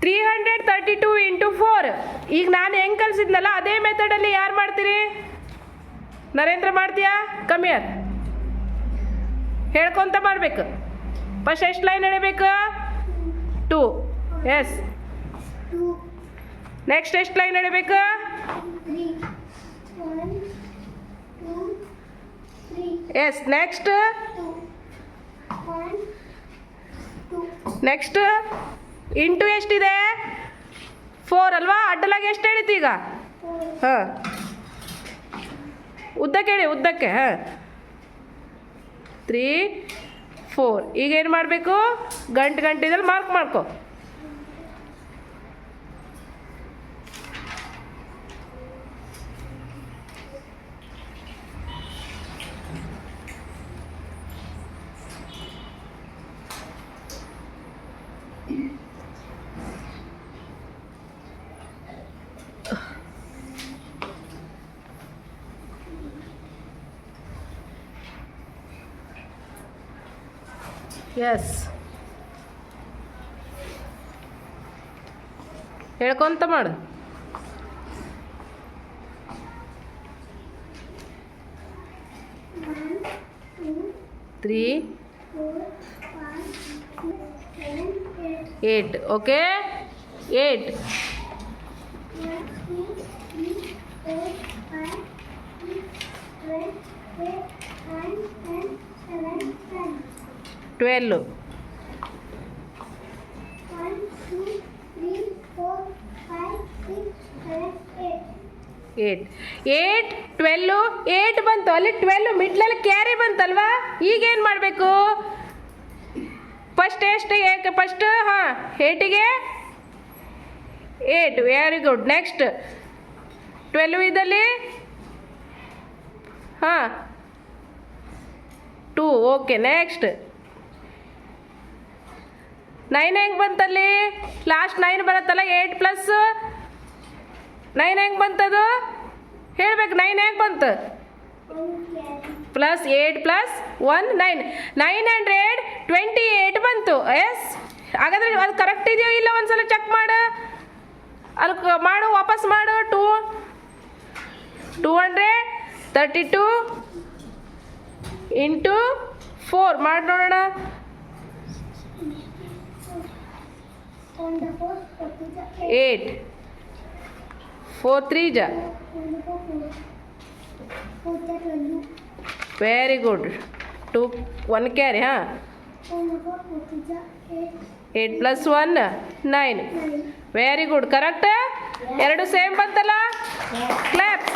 332 into 4. ಈಗ ನಾನು ಹೆಂಗೆ ಕಲಿಸಿದ್ನಲ್ಲ ಅದೇ ಮೆಥಡಲ್ಲಿ ಯಾರು ಮಾಡ್ತೀರಿ? ನರೇಂದ್ರ ಮಾಡ್ತೀಯಾ? ಕಮ್ಮಿಯರ್ ಹೇಳ್ಕೊತ ಮಾಡಬೇಕು. ಫಸ್ಟ್ ಎಷ್ಟು ಲೈನ್ ಎಳಿಬೇಕು? 2. ಎಸ್. ನೆಕ್ಸ್ಟ್ ಎಷ್ಟು ಲೈನ್ ಎಳಿಬೇಕು? 3. ಎಸ್. ನೆಕ್ಸ್ಟ್ ನೆಕ್ಸ್ಟ್ ಇಂಟು ಎಷ್ಟಿದೆ? 4 ಅಲ್ವಾ? ಅಡ್ಡಲಾಗಿ ಎಷ್ಟು ಎಳಿತು ಈಗ? ಹಾಂ, ಉದ್ದಕ್ಕೆ ಹೇಳಿ, ಉದ್ದಕ್ಕೆ. ಹಾಂ, 3, 4. ಈಗ ಏನು ಮಾಡಬೇಕು? ಗಂಟಿದಲ್ಲಿ ಮಾರ್ಕ್ ಮಾಡ್ಕೊ. ಎಸ್, ಹೇಳ್ಕೊಂತ ಮಾಡು. ತ್ರೀ 8. ಓಕೆ, 8. 12. 8. 12. 8 ಬಂತು. ಅಲ್ಲಿ 12 ಮಿಡ್ಲಲ್ಲಿ ಕ್ಯಾರಿ ಬಂತಲ್ವಾ? ಈಗೇನು ಮಾಡಬೇಕು? ಫಸ್ಟ್ ಎಷ್ಟು? ಫಸ್ಟ್ ಹಾಂ 8ಗೆ 8. Very good. ನೆಕ್ಸ್ಟ್ 12 ಇದ್ದಲ್ಲಿ ಹಾಂ 2. ಓಕೆ. ನೆಕ್ಸ್ಟ್ 9 ಹೆಂಗೆ ಬಂತಲ್ಲಿ? ಲಾಸ್ಟ್ 9 ಬರುತ್ತಲ್ಲ, 8 ಪ್ಲಸ್ 9 ಹೆಂಗೆ ಬಂತದು? ಹೇಳ್ಬೇಕು. 9 ಹೆಂಗೆ ಬಂತು? Plus 8 plus 1 9. 928 ಬಂತು. ಎಸ್. ಹಾಗಾದ್ರೆ ಅದು ಕರೆಕ್ಟ್ ಇದೆಯೋ ಇಲ್ಲ ಒಂದ್ಸಲ ಚೆಕ್ ಮಾಡು. ಅಲ್ಲಿ ಮಾಡು, ವಾಪಸ್ ಮಾಡು. 232 ಇಂಟು 4 ಮಾಡಿ ನೋಡೋಣ. 8. 4 3 ಜ. Very good. 2 1 ಕ್ಯಾರಿ. ಹಾಂ, 8 ಪ್ಲಸ್ 1 9. Very good. ಕರೆಕ್ಟ್. ಎರಡು ಸೇಮ್ ಬಂತಲ್ಲ? ಕ್ಲಾಪ್.